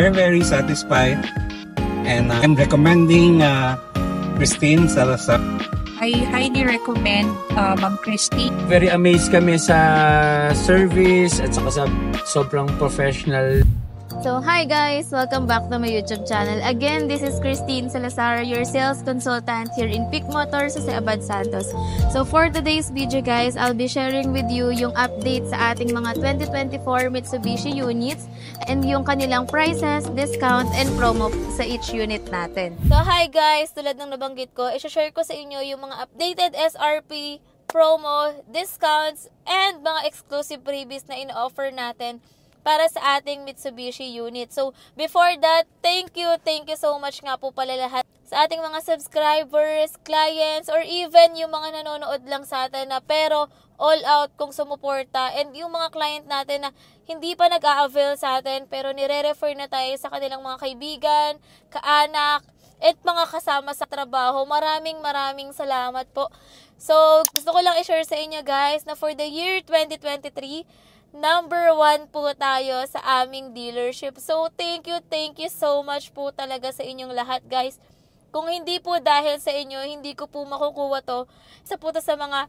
very satisfied. And I'm recommending Christine Salazar. I highly recommend Ma'am Christine. Very amazed kami sa service at saka sa sobrang professional. So, hi guys! Welcome back to my YouTube channel. Again, this is Christine Salazar, your sales consultant here in Peak Motors sa Abad Santos. So, for today's video guys, I'll be sharing with you yung update sa ating mga 2024 Mitsubishi units and yung kanilang prices, discount, and promo sa each unit natin. So, hi guys! Tulad ng nabanggit ko, i-share ko sa inyo yung mga updated SRP, promo, discounts, and mga exclusive freebies na in-offer natin para sa ating Mitsubishi unit. So, before that, thank you so much nga po pala lahat sa ating mga subscribers, clients, or even yung mga nanonood lang sa atin na pero all out kung sumuporta, and yung mga client natin na hindi pa nag-a-avail sa atin pero nire-refer na tayo sa kanilang mga kaibigan, kaanak, at mga kasama sa trabaho. Maraming salamat po. So, gusto ko lang i-share sa inyo guys na for the year 2023, number 1 po tayo sa aming dealership. So, thank you so much po talaga sa inyong lahat, guys. Kung hindi po dahil sa inyo, hindi ko po makukuha to sa mga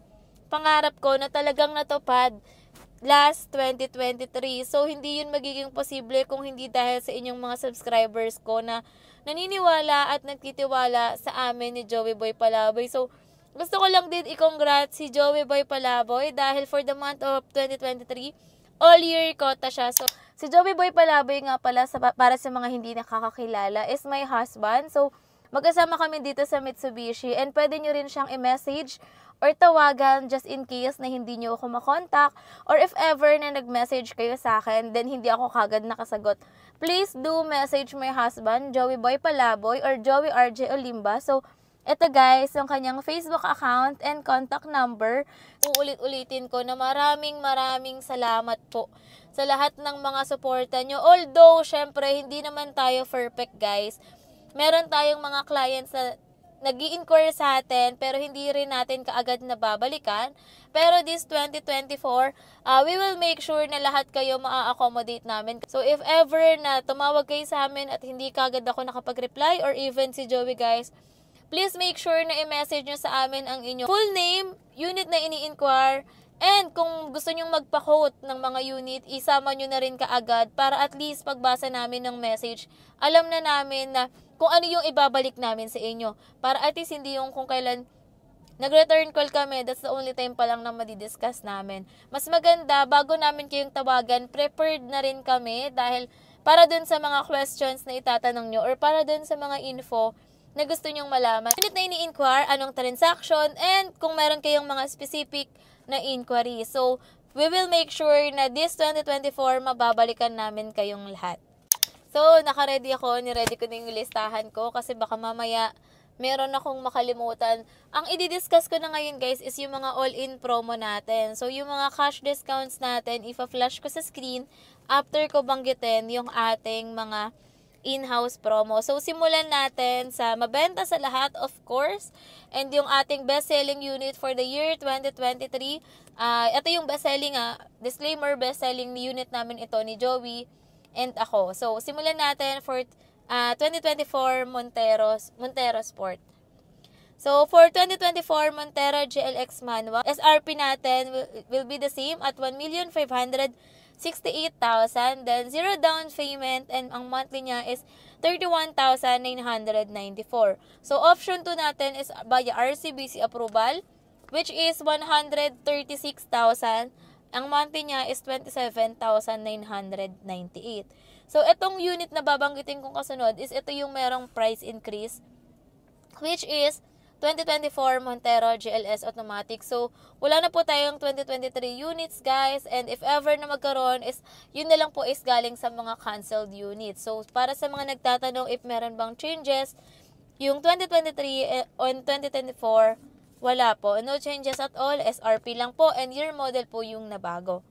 pangarap ko na talagang natupad last 2023. So, hindi yun magiging posible kung hindi dahil sa inyong mga subscribers ko na naniniwala at nagtitiwala sa amin ni Joey Boy Palaboy. So, gusto ko lang din i-congrats si Joey Boy Palaboy dahil for the month of 2023, all year kota siya. So, si Joey Boy Palaboy nga pala, para sa mga hindi nakakakilala, is my husband. So, magkasama kami dito sa Mitsubishi and pwede nyo rin siyang i-message or tawagan just in case na hindi nyo ako makontak, or if ever na nag-message kayo sa akin, then hindi ako kagad nakasagot. Please do message my husband, Joey Boy Palaboy or Joey RJ Olimba. So, ito guys, yung kanyang Facebook account and contact number. Uulit-ulitin ko na maraming salamat po sa lahat ng mga suporta nyo. Although, syempre, hindi naman tayo perfect guys. Meron tayong mga clients na nag-i-inquire sa atin pero hindi rin natin kaagad na babalikan. Pero this 2024, we will make sure na lahat kayo maa-accommodate namin. So if ever na tumawag kayo sa amin at hindi kaagad ako nakapag-reply or even si Joey guys, please make sure na i-message nyo sa amin ang inyong full name, unit na ini-inquire, and kung gusto nyong magpa-quote ng mga unit, isama nyo na rin kaagad para at least pagbasa namin ng message, alam na namin na kung ano yung ibabalik namin sa inyo. Para at least hindi yung kung kailan nag-return call kami, that's the only time pa lang na madidiscuss namin. Mas maganda, bago namin kayong tawagan, prepared na rin kami dahil para dun sa mga questions na itatanong nyo or para dun sa mga info na gusto nyong malaman. Unit na ini-inquire, anong transaction, and kung meron kayong mga specific na inquiry. So, we will make sure na this 2024, mababalikan namin kayong lahat. So, naka-ready ako, ni-ready ko na yung listahan ko kasi baka mamaya meron akong makalimutan. Ang i-discuss ko na ngayon guys is yung mga all-in promo natin. So, yung mga cash discounts natin, ipa-flash ko sa screen after ko banggitin yung ating mga in-house promo. So, simulan natin sa mabenta sa lahat, of course. And yung ating best-selling unit for the year 2023. Ito yung best-selling, disclaimer, best-selling unit namin ito ni Joey and ako. So, simulan natin for 2024 Montero Sport. So, for 2024 Montero GLX Manual, SRP natin will be the same at 1,568,000. Then, zero down payment and ang monthly niya is 31,994. So, option 2 natin is via RCBC approval, which is 136,000. Ang monthly niya is 27,998. So, itong unit na babanggitin kong kasunod is ito yung merong price increase, which is 2024 Montero GLS Automatic. So, wala na po tayong 2023 units, guys. And if ever na magkaroon, is yun na lang po is galing sa mga canceled units. So, para sa mga nagtatanong if meron bang changes, yung 2023 on 2024, wala po. No changes at all. SRP lang po. And year model po yung nabago.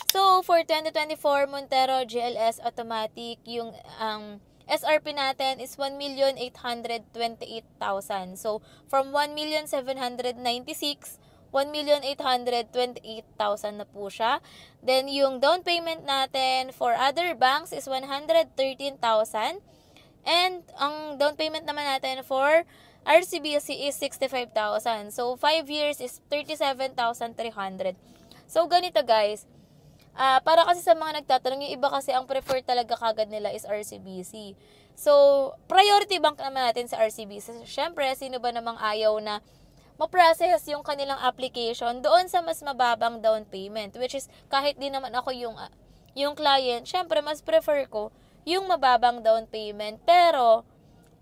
So, for 2024 Montero GLS Automatic, yung SRP natin is 1,828,000. So, from 1,796, 1,828,000 na po siya. Then, yung down payment natin for other banks is 113,000. And, ang down payment naman natin for RCBC is 65,000. So, 5 years is 37,300. So, ganito guys. Para kasi sa mga nagtatanong, yung iba kasi ang prefer talaga kagad nila is RCBC. So, priority bank naman natin sa RCBC. Siyempre, sino ba namang ayaw na ma-process yung kanilang application doon sa mas mababang down payment, which is kahit di naman ako yung client, syempre mas prefer ko yung mababang down payment. Pero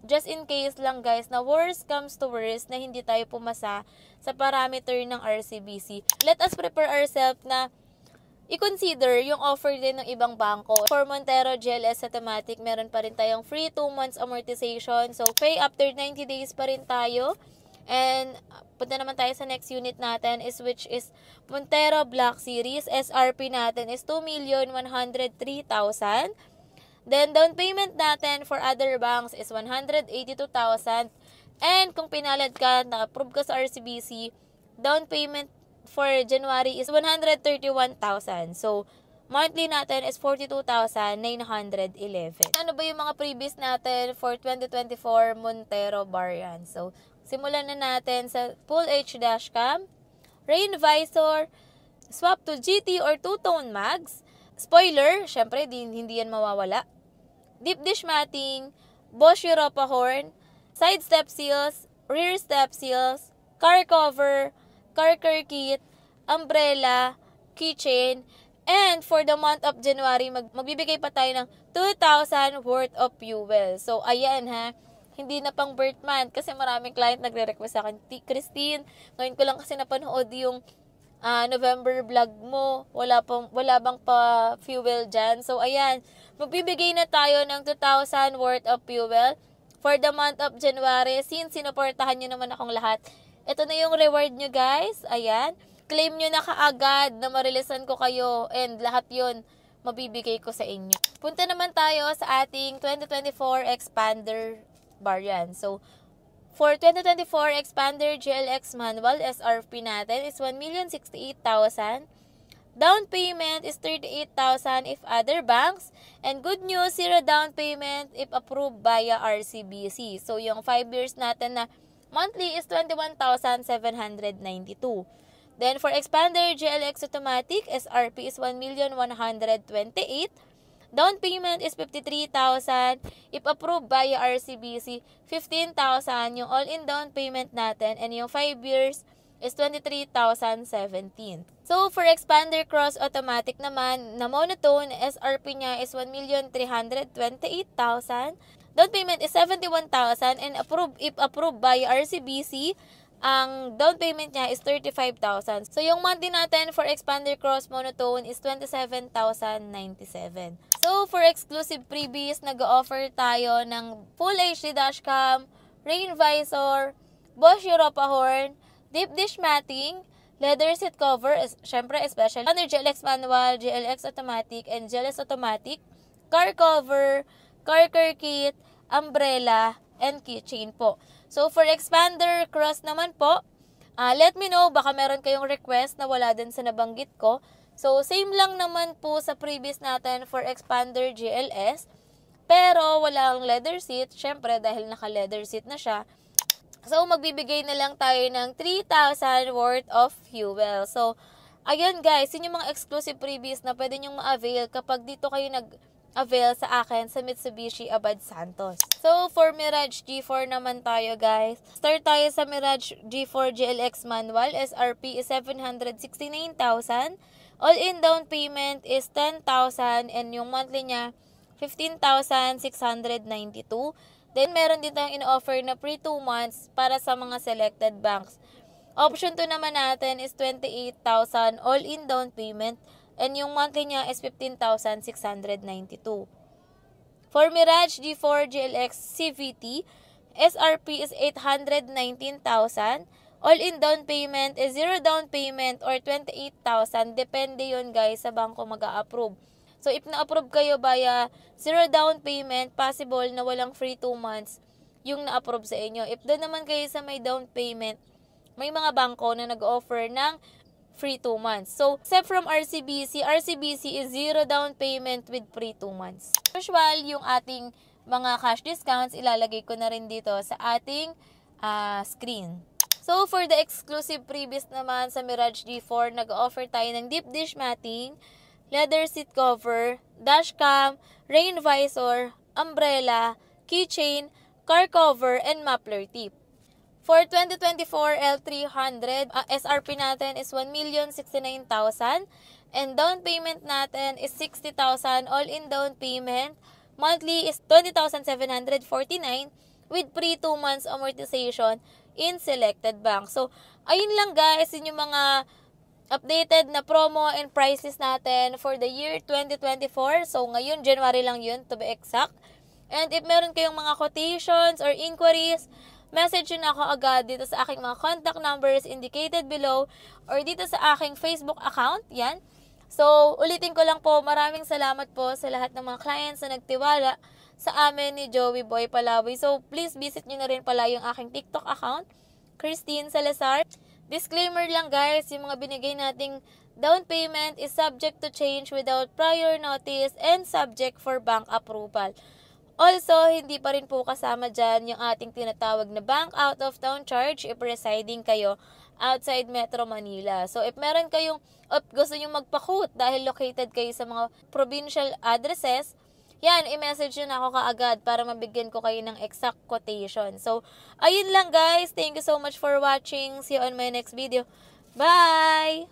just in case lang guys na worst comes to worst na hindi tayo pumasa sa parameter ng RCBC, let us prepare ourselves na i-consider yung offer din ng ibang bangko. For Montero GLS Automatic, meron pa rin tayong free 2 months amortization. So, pay after 90 days pa rin tayo. And, punta naman tayo sa next unit natin which is Montero Black Series. SRP natin is 2,103,000. Then, down payment natin for other banks is 182,000. And, kung pinalad ka, na-approve ka sa RCBC, down payment for January is 131,000. So, monthly natin is 42,911. Ano ba yung mga previous natin for 2024 Montero variant? So, simulan na natin sa full H dashcam, rain visor, swap to GT or two-tone mags, spoiler, syempre hindi yan mawawala, deep dish matting, Bosch Europa horn, side step seals, rear step seals, car cover, car kit, umbrella, keychain, and for the month of January, magbibigay pa tayo ng 2,000 worth of fuel. So, ayan ha, hindi na pang birth month kasi maraming client nagre-request sa akin, Christine, ngayon ko lang kasi napanood yung November vlog mo, wala bang pa fuel dyan. So, ayan, magbibigay na tayo ng 2,000 worth of fuel for the month of January. Since sinuportahan nyo naman akong lahat, ito na yung reward nyo guys. Ayan. Claim nyo na kaagad na marilisan ko kayo. And lahat yun mabibigay ko sa inyo. Punta naman tayo sa ating 2024 Expander variant. So, for 2024 Expander GLX Manual, SRP natin is 1,068,000. Down payment is 38,000 if other banks. And good news, zero down payment if approved via RCBC. So, yung 5 years natin na monthly is 21,792. Then, for Expander GLX Automatic, SRP is 1,128,000. Down payment is 53,000. If approved via RCBC, 15,000 yung all-in down payment natin. And yung 5 years is 23,017. So, for Expander Cross Automatic naman, na monotone, SRP niya is 1,328,000. Down payment is 71,000 and if approved by RCBC, ang down payment niya is 35,000. So, yung monthly natin for Expander Cross Monotone is 27,097. So, for exclusive freebies, nag-offer tayo ng full HD dashcam, rain visor, Bosch Europa horn, deep dish matting, leather seat cover, syempre especially under GLX Manual, GLX Automatic, and GLS Automatic, car cover, car kit, umbrella, and keychain po. So, for Expander Cross naman po, let me know, baka meron kayong request na wala din sa nabanggit ko. So, same lang naman po sa previous natin for Expander GLS, pero walang leather seat, syempre dahil naka-leather seat na siya. So, magbibigay na lang tayo ng 3,000 worth of fuel. So, ayun guys, yun yung mga exclusive freebies na pwede nyong ma-avail kapag dito kayo nag-avail sa akin sa Mitsubishi Abad Santos. So, for Mirage G4 naman tayo guys. Start tayo sa Mirage G4 GLX Manual. SRP is 769,000. All-in down payment is 10,000 and yung monthly niya 15,692. Then, meron din tayong in-offer na free 2 months para sa mga selected banks. Option 2 naman natin is 28,000 all-in down payment and yung monthly niya is 15,692. For Mirage G4 GLX CVT, SRP is 819,000. All-in down payment is 0 down payment or 28,000. Depende yun guys sa bangko mag-a-approve. So, if na-approve kayo via 0 down payment, possible na walang free 2 months yung na-approve sa inyo. If doon naman kayo sa may down payment, may mga bangko na nag-offer ng free 2 months. So, except from RCBC, RCBC is 0 down payment with free 2 months. Usual, yung ating mga cash discounts, ilalagay ko na rin dito sa ating screen. So, for the exclusive freebies naman sa Mirage G4, nag-offer tayo ng deep dish matting, leather seat cover, dashcam, rain visor, umbrella, keychain, car cover, and muffler tip. For 2024 L300, SRP natin is 1,069,000 and down payment natin is 60,000. All-in down payment monthly is 20,749 with free 2 months amortization in selected banks. So, ayun lang guys, yun yung mga updated na promo and prices natin for the year 2024. So, ngayon, January lang yun to be exact. And if meron kayong mga quotations or inquiries, message nyo na ako agad dito sa aking mga contact numbers indicated below or dito sa aking Facebook account. Yan. So, ulitin ko lang po, maraming salamat po sa lahat ng mga clients na nagtiwala sa amin ni Joey Boy Palaboy. So, please visit nyo na rin pala yung aking TikTok account, Christine Salazar. Disclaimer lang guys, yung mga binigay nating down payment is subject to change without prior notice and subject for bank approval. Also, hindi pa rin po kasama dyan yung ating tinatawag na bank out of town charge if residing kayo outside Metro Manila. So, if meron kayong, gusto nyo magpa-quote dahil located kayo sa mga provincial addresses, yan, i-message nyo na ako kaagad para mabigyan ko kayo ng exact quotation. So, ayun lang guys. Thank you so much for watching. See you on my next video. Bye!